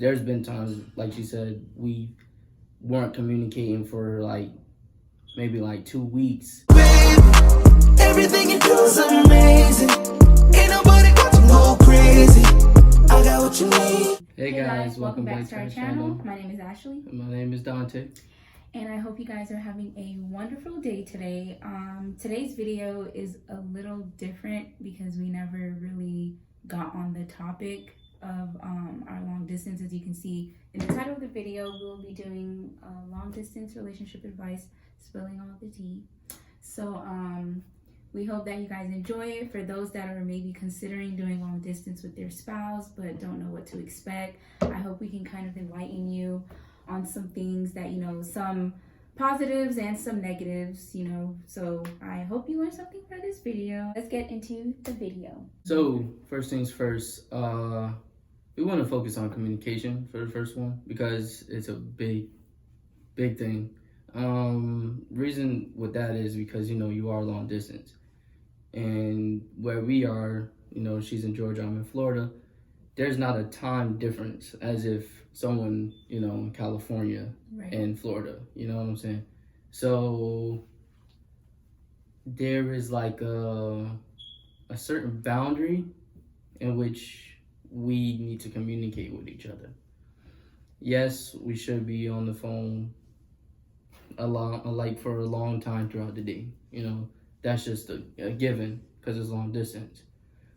there's been times, like she said, we weren't communicating for like maybe like 2 weeks. Everything you do is amazing. Ain't nobody got to go crazy. I got what you need. Hey guys, welcome back to our channel. My name is Ashley. My name is Dante. And I hope you guys are having a wonderful day today. Today's video is a little different because we never really got on the topic of our long distance. As you can see in the title of the video, we'll be doing long distance relationship advice, spilling all the tea. So we hope that you guys enjoy it. For those that are maybe considering doing long distance with their spouse but don't know what to expect, I hope we can kind of enlighten you on some things that, some positives and some negatives, so I hope you learned something for this video. Let's get into the video. So first things first, we want to focus on communication for the first one because it's a big thing. Reason with that is because you are long distance, and where we are, she's in Georgia, I'm in Florida. There's not a time difference as if someone, in California and Florida, you know what I'm saying? So there is like a certain boundary in which we need to communicate with each other. Yes, we should be on the phone for a long time throughout the day. That's just a given because it's long distance.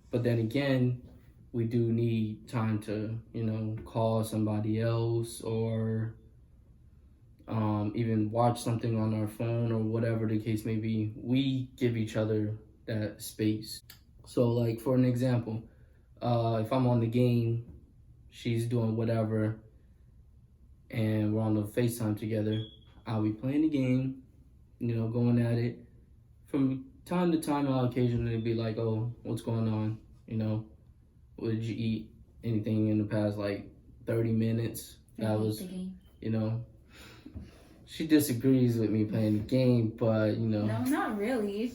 But then again, we do need time to, call somebody else or even watch something on our phone or whatever the case may be. We give each other that space. So like for an example, if I'm on the game, she's doing whatever, and we're on the FaceTime together, I'll be playing the game, going at it. From time to time, I'll occasionally be like, oh, what's going on? What did you eat? Anything in the past, 30 minutes? That was, she disagrees with me playing the game, but, No, not really.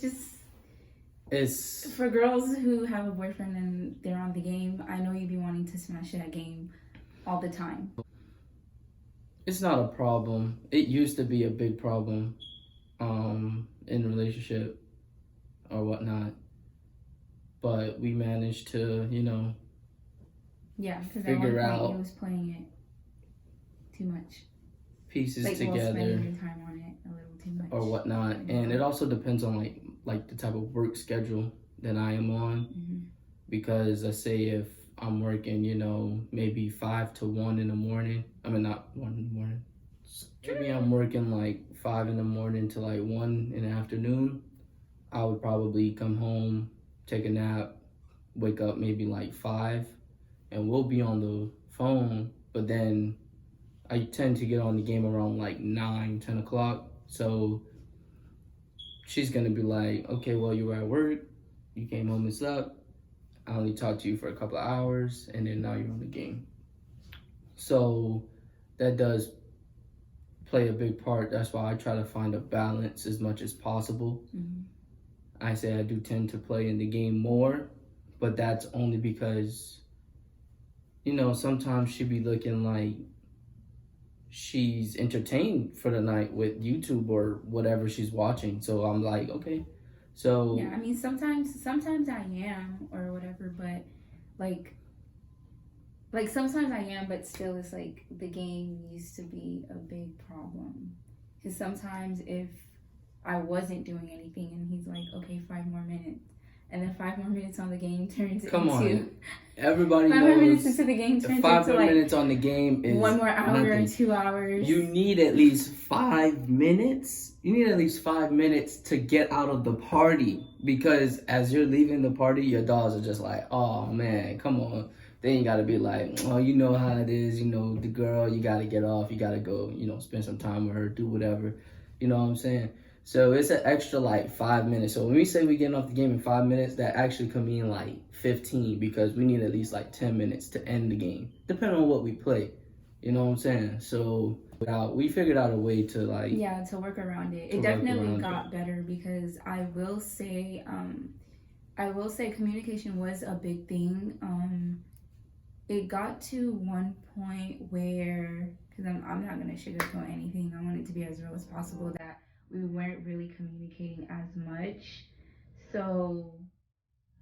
It's for girls who have a boyfriend and they're on the game. I know you'd be wanting to smash that game all the time. It's not a problem. It used to be a big problem in a relationship or whatnot. But we managed to, yeah, because figure at one point out he was playing it too much. Pieces together. Spending your time on it a little too much. Or whatnot. And it also depends on like the type of work schedule that I am on. Mm-hmm. Because let's say if I'm working, maybe 5 to 1 in the morning. I mean, not 1 in the morning. Maybe I'm working 5 in the morning to 1 in the afternoon. I would probably come home, take a nap, wake up maybe 5, and we'll be on the phone. But then I tend to get on the game around 9, 10 o'clock. So she's gonna be like, okay, well, you were at work, you came home and slept, I only talked to you for a couple of hours, and then now you're on the game. So that does play a big part. That's why I try to find a balance as much as possible. Mm-hmm. I say I do tend to play in the game more, but that's only because, sometimes she be looking like she's entertained for the night with YouTube or whatever she's watching. So I'm like, okay. So yeah, I mean, sometimes I am or whatever, but sometimes I am, but still it's the game used to be a big problem. Because sometimes if I wasn't doing anything and he's like, okay, 5 more minutes, and then 5 more minutes on the game turns into everybody 5 knows more minutes into the game turns 5 into more minutes on the game is 1 more hour nothing. and 2 hours. You need at least 5 minutes. You need at least 5 minutes to get out of the party, because as you're leaving the party, your dogs are just like, oh man, come on. Then you gotta be like, oh, you know how it is, the girl, you gotta get off, you gotta go, spend some time with her, do whatever, you know what I'm saying? So it's an extra 5 minutes. So when we say we getting off the game in 5 minutes, that actually could mean 15, because we need at least 10 minutes to end the game, depending on what we play. You know what I'm saying? So we figured out a way to to work around it. It definitely got better, because I will say communication was a big thing. it got to one point where, because I'm not going to sugarcoat anything, I want it to be as real as possible, that we weren't really communicating as much. So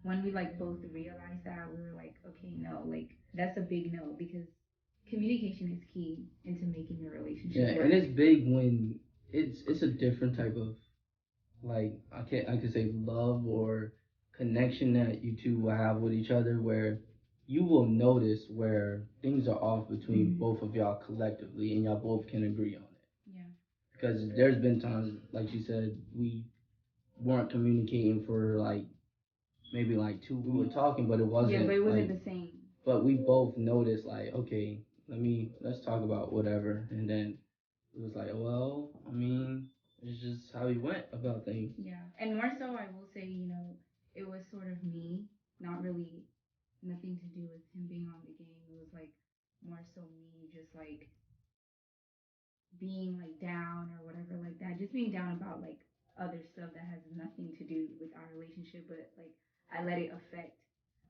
when we like both realized that, we were like, okay, no, like that's a big no, because communication is key into making your relationship work. And it's big when it's a different type of, like, I could say love or connection that you two will have with each other, where you will notice where things are off between both of y'all collectively, and y'all both can agree on it. Yeah. Because there's been times, like she said, we weren't communicating for like maybe like 2 weeks. We were talking, but it wasn't. Yeah, but it wasn't like, the same. But we both noticed, like, okay, let's talk about whatever, and then it was like, well, I mean, it's just how we went about things. Yeah, and more so, I will say, it was sort of me, not really, nothing to do with him being on the game. It was like more so me, just like being like down or whatever like that, just being down about like other stuff that has nothing to do with our relationship, but like I let it affect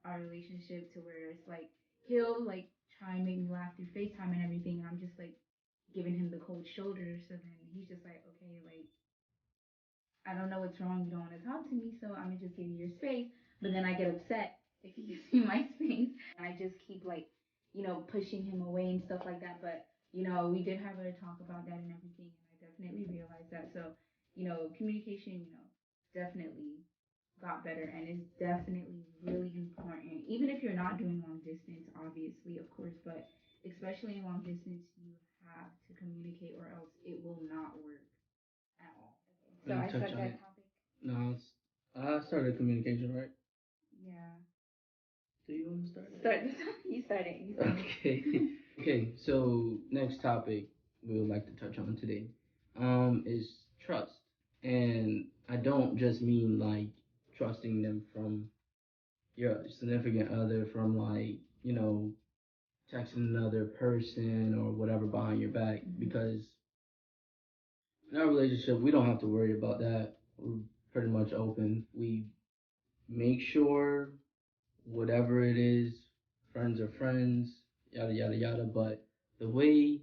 our relationship to where it's like he'll like try and make me laugh through FaceTime and everything, and I'm just like giving him the cold shoulder. So then he's just like, okay, like I don't know what's wrong. You don't want to talk to me, so I'm gonna just give you your space. But then I get upset if he gives me my space. I just keep like, pushing him away and stuff like that. But we did have a talk about that and everything, and I definitely realized that. So, communication, definitely got better, and it's definitely really important. Even if you're not doing long distance, obviously, of course, but especially in long distance, you have to communicate, or else it will not work at all. So I start that topic. No, I started communication, right? Yeah. Do you want to start it? Start. You start it. Okay. Okay. So next topic we would like to touch on today, is trust, and I don't just mean like trusting them from your significant other, from like texting another person or whatever behind your back, because in our relationship, we don't have to worry about that. We're pretty much open. We make sure whatever it is, friends are friends, yada yada yada. But the way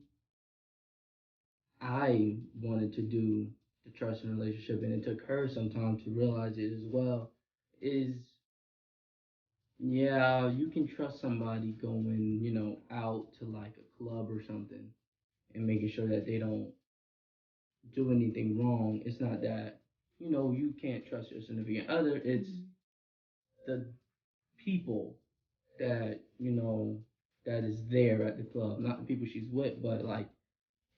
I wanted to do the trust in relationship, and it took her some time to realize it as well, is yeah, you can trust somebody going, out to like a club or something and making sure that they don't do anything wrong. It's not that, you can't trust your significant other. It's the people that, that is there at the club. Not the people she's with, but like,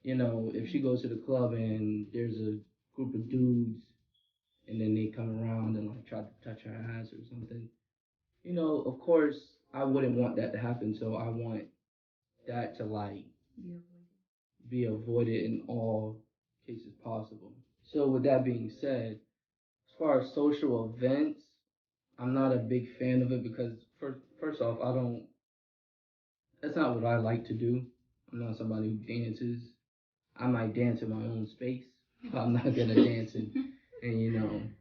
if she goes to the club and there's a group of dudes and then they come around and like try to touch her ass or something, of course I wouldn't want that to happen. So I want that to like be avoided in all cases possible. So with that being said, as far as social events, I'm not a big fan of it because first off, I don't. That's not what I like to do. I'm not somebody who dances. I might dance in my own space, but I'm not gonna dance and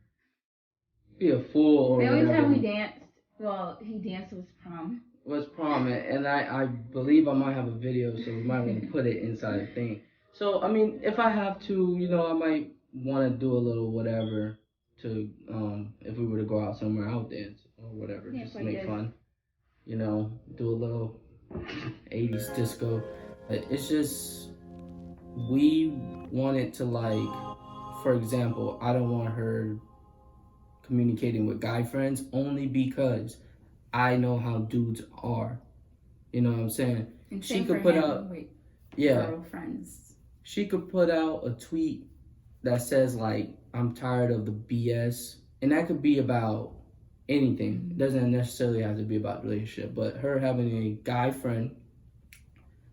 be a fool or the whatever. only time we danced, well, he danced was prom. Was prom, and I believe I might have a video, so we might want to put it inside the thing. So I mean, if I have to, I might want to do a little whatever to if we were to go out somewhere, I'll dance or whatever, just to make fun. Do a little 80s disco. But it's just we wanted to like, for example, I don't want her communicating with guy friends only because I know how dudes are. You know what I'm saying? And she could put out girlfriends. She could put out a tweet that says like, I'm tired of the BS, and that could be about anything. It doesn't necessarily have to be about the relationship, but her having a guy friend,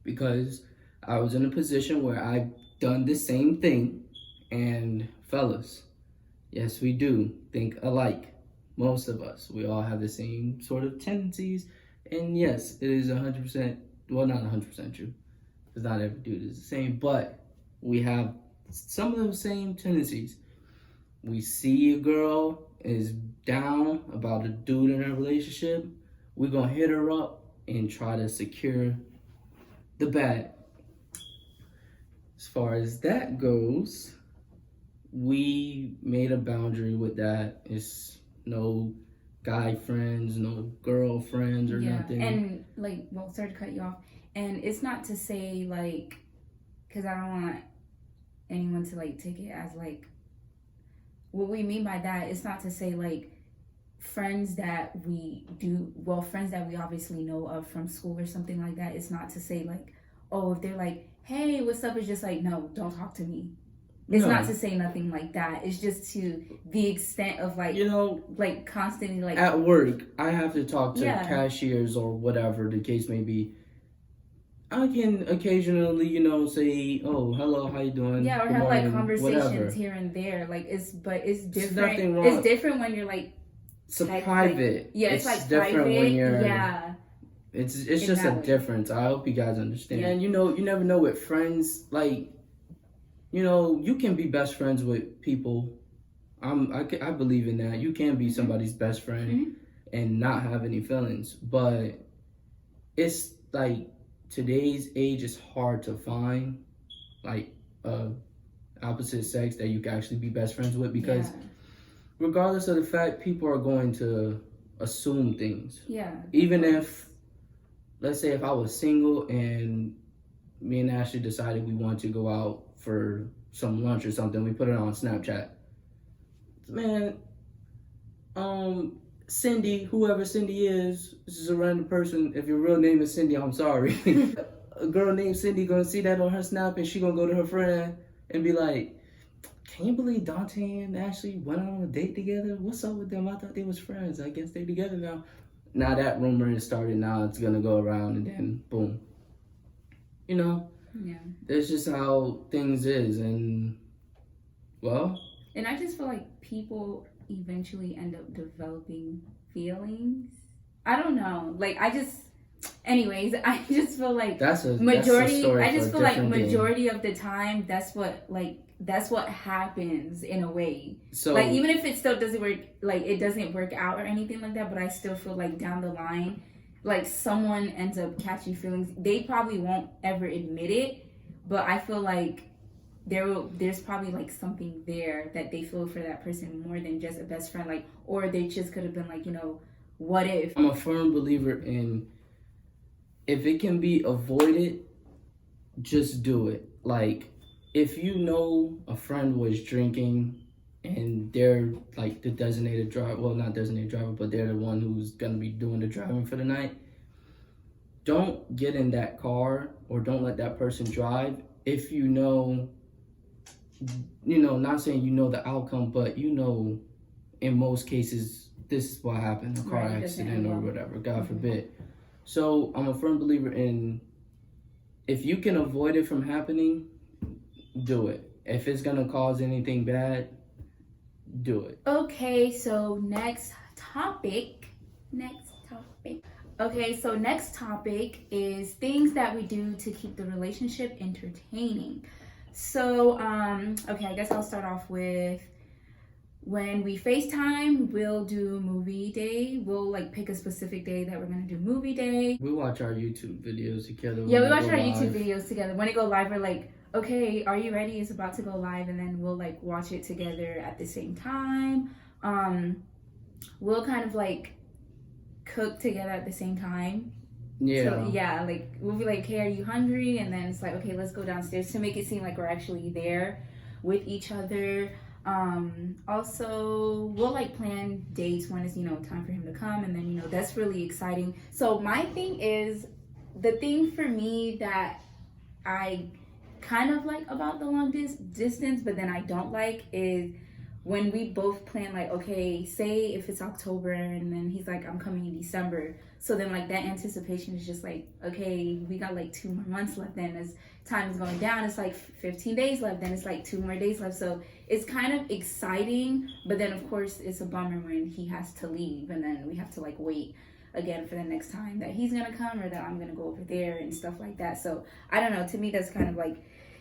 because I was in a position where I've done the same thing, and fellas, yes, we do think alike. Most of us, we all have the same sort of tendencies, and yes, it is 100%, well, not 100% true, because not every dude is the same, but we have some of the same tendencies. We see a girl is down about a dude in a relationship, we're gonna hit her up and try to secure the bag. As far as that goes, we made a boundary with that. It's no guy friends, no girlfriends or nothing. And like, well, sorry to cut you off. And it's not to say like, because I don't want anyone to like take it as like, what we mean by that, it's not to say like friends that we obviously know of from school or something like that. It's not to say like, oh, if they're like, hey, what's up? It's just like, no, don't talk to me. It's not to say nothing like that. It's just to the extent of like, like constantly like. At work, I have to talk to cashiers or whatever the case may be. I can occasionally, say, oh, hello, how you doing? Yeah, or Good have morning, like conversations whatever. here and there. Like it's different. There's nothing wrong. It's different when you're like. It's private. Like, yeah, it's like different private. When you're. Yeah. It's just a difference. I hope you guys understand. Yeah. And you never know with friends. Like, you can be best friends with people. I believe in that. You can be somebody's best friend and not have any feelings. But it's like today's age is hard to find like opposite sex that you can actually be best friends with, because regardless of the fact, people are going to assume things. Yeah. Even if, let's say if I was single and me and Ashley decided we wanted to go out for some lunch or something, we put it on Snapchat. Man, Cindy, whoever Cindy is, this is a random person. If your real name is Cindy, I'm sorry. A girl named Cindy gonna see that on her Snap and she gonna go to her friend and be like, can you believe Dante and Ashley went on a date together? What's up with them? I thought they was friends. I guess they together now. Now that rumor is started, now it's gonna go around and then boom. Yeah. That's just how things is, and well. And I just feel like people eventually end up developing feelings. I don't know. Like I just feel like that's a majority of the time that's what happens in a way. So like even if it still doesn't work, like it doesn't work out or anything like that, but I still feel like down the line, like someone ends up catching feelings. They probably won't ever admit it, but I feel like there's probably like something there that they feel for that person more than just a best friend, like, or they just could have been like, what if. I'm a firm believer in, if it can be avoided, just do it. Like, if a friend was drinking and they're like the designated driver, well, not designated driver, but they're the one who's gonna be doing the driving for the night, don't get in that car or don't let that person drive if not saying the outcome, but in most cases this is what happened, a car accident or whatever, God forbid. So I'm a firm believer in, if you can avoid it from happening, do it. If it's gonna cause anything bad, do it. Okay, so next topic. Okay, so next topic is things that we do to keep the relationship entertaining. So, okay, I guess I'll start off with, when we FaceTime, we'll do movie day. We'll like pick a specific day that we're gonna do movie day. We watch our YouTube videos together. Yeah, we watch our YouTube videos together. When it go live, we're like, okay, are you ready? It's about to go live, and then we'll like watch it together at the same time. We'll kind of like cook together at the same time. Yeah. So, yeah, like we'll be like, hey, are you hungry? And then it's like, okay, let's go downstairs, to make it seem like we're actually there with each other. Also, we'll like plan dates when it's time for him to come, and then that's really exciting. So my thing is, the thing for me that I kind of like about the long distance, but then I don't like, is when we both plan, like, okay, say if it's October and then he's like, I'm coming in December. So then like that anticipation is just like, okay, we got like 2 more months left. Then as time is going down, it's like 15 days left. Then it's like 2 more days left. So it's kind of exciting, but then of course it's a bummer when he has to leave, and then we have to like wait again for the next time that he's gonna come or that I'm gonna go over there and stuff like that. So I don't know, to me that's kind of like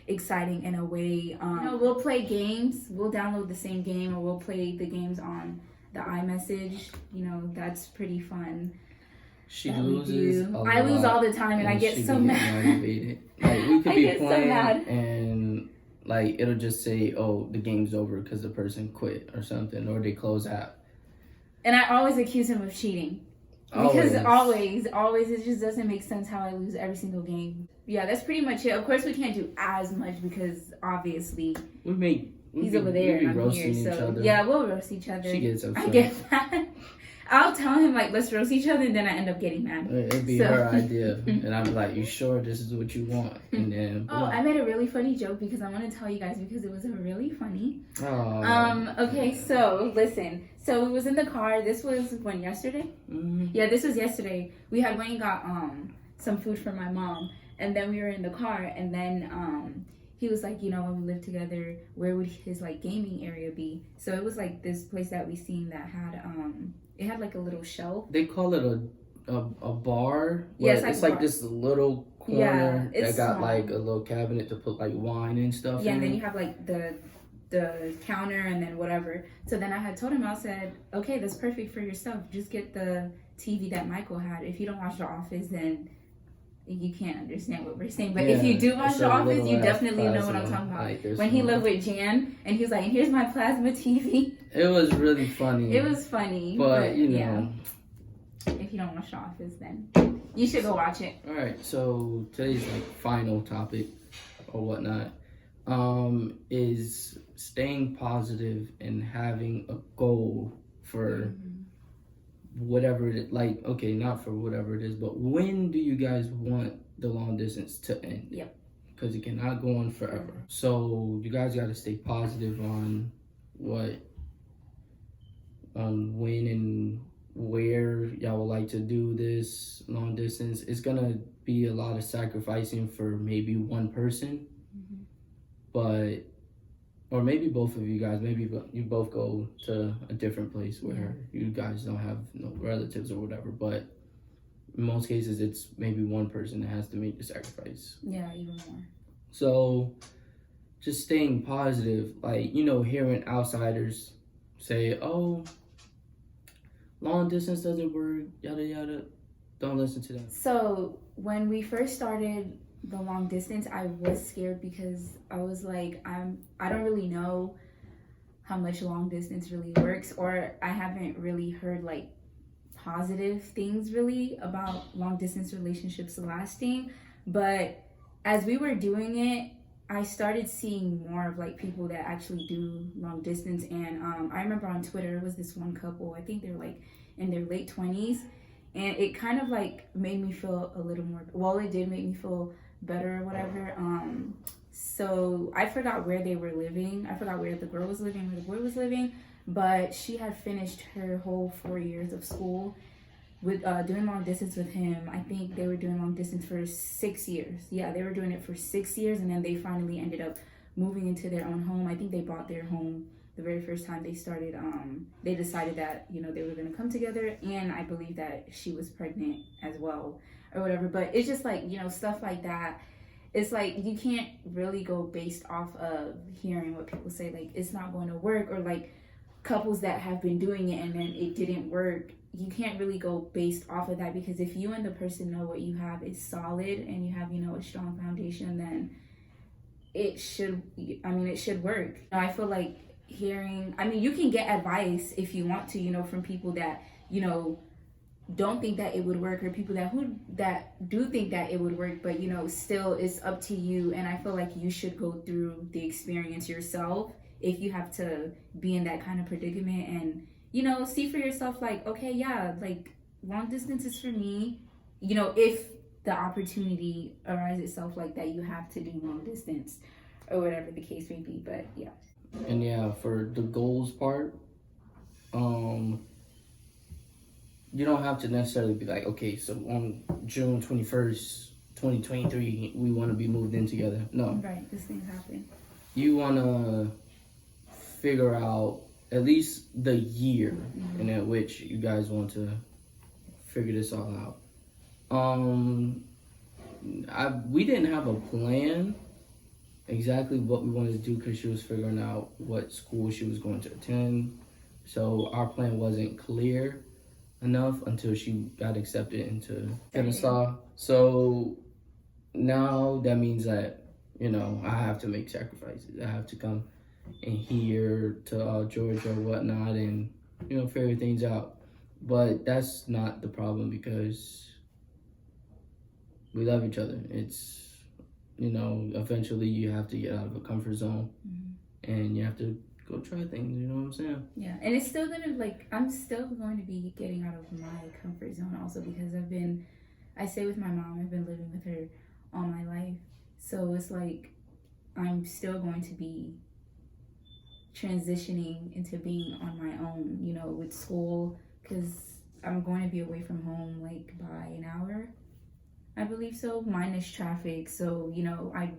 exciting in a way. We'll play games, we'll download the same game, or we'll play the games on the iMessage. That's pretty fun. She that we loses do. a I lose lot, all the time, and I get she so can mad. motivated. Like we could I be get so playing mad. and like it'll just say, "Oh, the game's over" because the person quit or something, or they close out. And I always accuse him of cheating. Because always, it just doesn't make sense how I lose every single game. Yeah, that's pretty much it. Of course, we can't do as much because obviously he's over there and I'm here. So yeah, we'll roast each other. She gets upset. I get mad. I'll tell him like, let's roast each other, and then I end up getting mad. It'd be her idea, and I'm like, "You sure this is what you want?" And then I made a really funny joke because I want to tell you guys because it was really funny. Okay, so listen. So we was in the car. This was when yesterday. Mm-hmm. Yeah, this was yesterday. We had went and got some food for my mom, and then we were in the car, and then he was like, you know, when we lived together, where would his like gaming area be? So it was like this place that we seen that had it had like a little shelf. They call it a bar. Yeah, it's like this little corner that got small. like a little cabinet to put like wine and stuff. Yeah, in. and then you have like the counter and then whatever. So then I had told him, I said, okay, that's perfect for yourself. Just get the TV that Michael had. If you don't watch The Office, then you can't understand what we're saying. But if you do watch The Office, you definitely know what I'm talking about. Like, when he lived with Jan and he was like, here's my plasma TV. It was really funny. It was funny. But you know. Yeah. If you don't watch The Office, then you should go watch it. All right, so today's like final topic or whatnot is staying positive and having a goal for whatever it like. Okay, not for whatever it is, but when do you guys want the long distance to end? Yep. Because it cannot go on forever. So you guys got to stay positive on when and where y'all would like to do this long distance. It's gonna be a lot of sacrificing for maybe one person, but or maybe both of you guys. Maybe you both go to a different place where you guys don't have no relatives or whatever. But in most cases, it's maybe one person that has to make the sacrifice. Yeah, even more. So just staying positive, like, you know, hearing outsiders say, "Oh, long distance doesn't work, yada yada." Don't listen to that. So when we first started the long distance, I was scared because I was like, I don't really know how much long distance really works, or I haven't really heard like positive things really about long distance relationships lasting. But as we were doing it, I started seeing more of like people that actually do long distance. And I remember on Twitter, it was this one couple, I think they're like in their late 20s. And it kind of like made me feel a little more, well, it did make me feel better or whatever. So I forgot where they were living. I forgot where the girl was living, where the boy was living. But she had finished her whole 4 years of school with doing long distance with him. I think they were doing long distance for 6 years. Yeah, they were doing it for 6 years, and then they finally ended up moving into their own home. I think they bought their home the very first time they started. They decided that, you know, they were going to come together, and I believe that she was pregnant as well or whatever. But it's just like, you know, stuff like that. It's like you can't really go based off of hearing what people say, like it's not going to work, or like couples that have been doing it and then it didn't work. You can't really go based off of that, because if you and the person know what you have is solid and you have, you know, a strong foundation, then it should work. I feel like you can get advice if you want to, you know, from people that, you know, don't think that it would work, or people that do think that it would work, but, you know, still it's up to you. And I feel like you should go through the experience yourself if you have to be in that kind of predicament, and, you know, see for yourself, like, okay, yeah, like long distance is for me, you know, if the opportunity arises itself like that, you have to do long distance or whatever the case may be. But yeah. And yeah, for the goals part, you don't have to necessarily be like, okay, so on June 21st, 2023, we want to be moved in together. No. Right, this thing happened. You want to figure out at least the year in which you guys want to figure this all out. We didn't have a plan exactly what we wanted to do, because she was figuring out what school she was going to attend. So our plan wasn't clear. enough until she got accepted into Kennesaw. So now that means that, you know, I have to make sacrifices. I have to come in here to Georgia or whatnot and, you know, figure things out. But that's not the problem because we love each other. It's, you know, eventually you have to get out of a comfort zone and you have to go try things, you know what I'm saying? Yeah, and it's still gonna, like, I'm still going to be getting out of my comfort zone also because I stay with my mom. I've been living with her all my life. So it's like, I'm still going to be transitioning into being on my own, you know, with school, because I'm going to be away from home, like, by an hour, I believe so, minus traffic. So, you know, I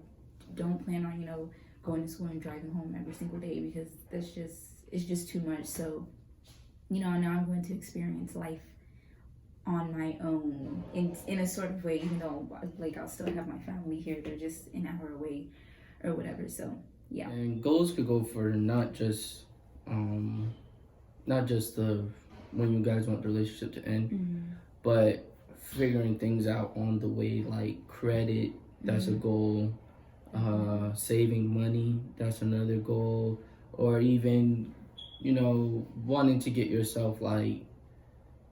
don't plan on, you know, going to school and driving home every single day because it's just too much. So, you know, now I'm going to experience life on my own in a sort of way, even though, like, I'll still have my family here. They're just an hour away or whatever. So, yeah. And goals could go for not just the when you guys want the relationship to end, but figuring things out on the way, like credit, that's a goal. Saving money, that's another goal. Or even, you know, wanting to get yourself, like,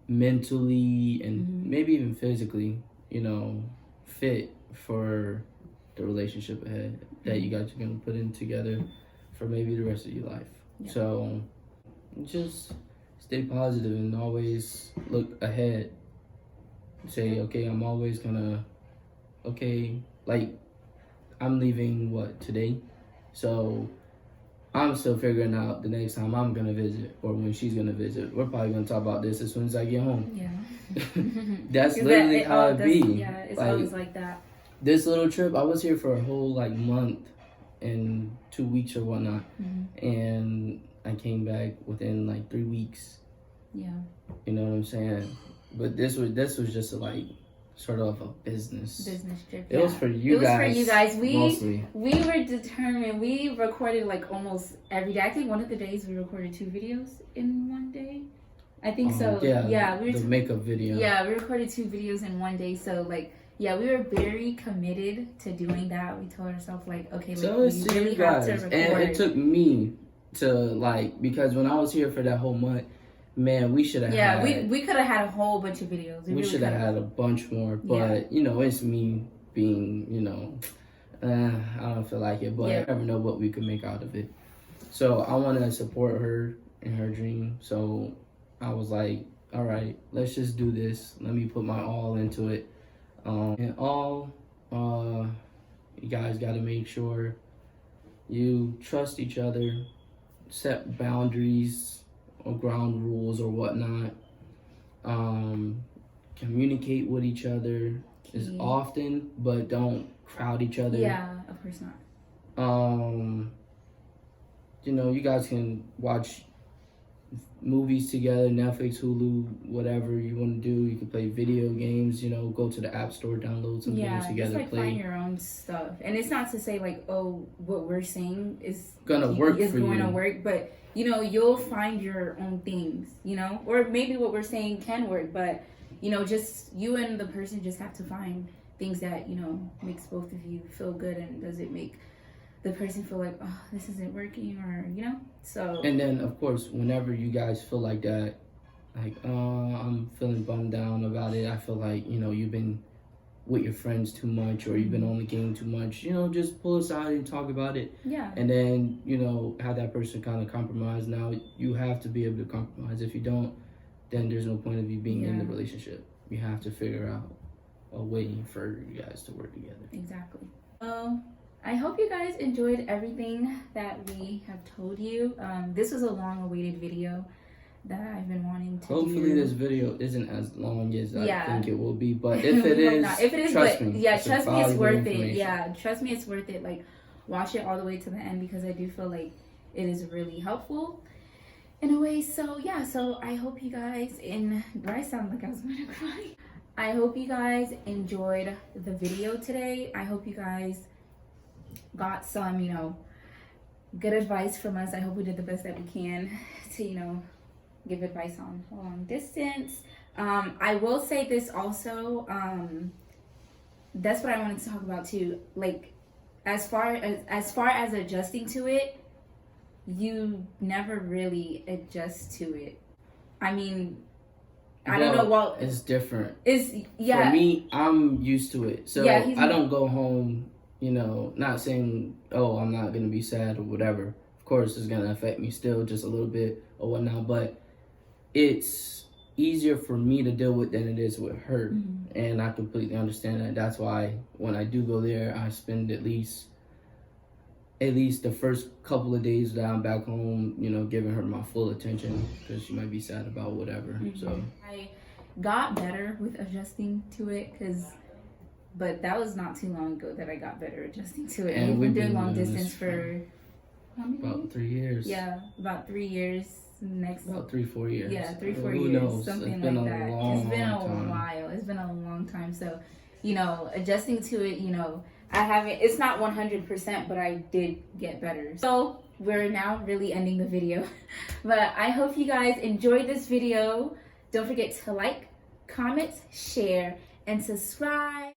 mentally and maybe even physically, you know, fit for the relationship ahead that you guys are going to put in together for maybe the rest of your life. Yeah. So just stay positive and always look ahead. Say, okay, I'm always gonna, like, I'm leaving, today? So I'm still figuring out the next time I'm gonna visit or when she's gonna visit. We're probably gonna talk about this as soon as I get home. Yeah. That's literally how it be. Yeah, it's like, always like that. This little trip, I was here for a whole, like, month and 2 weeks or whatnot. And I came back within, like, 3 weeks. Yeah. You know what I'm saying? But this was just like sort of a business trip. It was for you guys. It was for you guys. Mostly. We were determined. We recorded, like, almost every day. I think one of the days we recorded 2 videos in one day. I think so. Yeah. The makeup video. Yeah, we recorded 2 videos in one day. So, like, yeah, we were very committed to doing that. We told ourselves, like, okay, so we really have to record. And it took me to, like, because when I was here for that whole month, man, we should have had... Yeah, we could have had a whole bunch of videos. We should have had a bunch more, but, you know, it's me being, you know, I don't feel like it, but I never know what we could make out of it. So I want to support her in her dream. So I was like, all right, let's just do this. Let me put my all into it. You guys got to make sure you trust each other, set boundaries, or ground rules or whatnot. Communicate with each other as often, but don't crowd each other. Yeah, of course not. You know, you guys can watch movies together, Netflix, Hulu, whatever you want to do. You can play video games, you know, go to the app store, download some games together, just, like, play. Find your own stuff. And it's not to say, like, oh, what we're saying is gonna work for you. Is going to work, but, you know, you'll find your own things, you know? Or maybe what we're saying can work, but, you know, just you and the person just have to find things that, you know, makes both of you feel good and doesn't make the person feel like, oh, this isn't working, or, you know? So... And then, of course, whenever you guys feel like that, like, I'm feeling bummed down about it, I feel like, you know, you've been with your friends too much, or you've been on the game too much, you know, just pull aside and talk about it. Yeah. And then, you know, have that person kind of compromise. Now, you have to be able to compromise. If you don't, then there's no point of you being in the relationship. You have to figure out a way for you guys to work together. Exactly. I hope you guys enjoyed everything that we have told you. This was a long-awaited video that I've been wanting to do. Hopefully this video isn't as long as I think it will be, but if it is, trust me. Yeah, trust me, it's worth it. Yeah, trust me, it's worth it. Like, watch it all the way to the end because I do feel like it is really helpful in a way. So, yeah, so I hope you guys, do I sound like I was going to cry? I hope you guys enjoyed the video today. I hope you guys got some, you know, good advice from us. I hope we did the best that we can to, you know, give advice on long distance. I will say this also. That's what I wanted to talk about too. Like, as far as adjusting to it, you never really adjust to it. I mean, I don't know. Well, it's different. Yeah. For me, I'm used to it, so yeah, I don't go home. You know, not saying, oh, I'm not gonna be sad or whatever. Of course, it's gonna affect me still, just a little bit or whatnot. But it's easier for me to deal with than it is with her, and I completely understand that. That's why when I do go there, I spend at least the first couple of days that I'm back home, you know, giving her my full attention, because she might be sad about whatever. So I got better with adjusting to it, but that was not too long ago that I got better adjusting to it. And we've been doing long distance for about 3 years. Yeah, about 3 years. About 3-4 years. Yeah, 3-4 Who years, knows? something It's been like a that. long, It's been a time. while. It's been a long time. So, you know, adjusting to it, you know, I haven't. It's not 100%, but I did get better. So we're now really ending the video, but I hope you guys enjoyed this video. Don't forget to like, comment, share, and subscribe.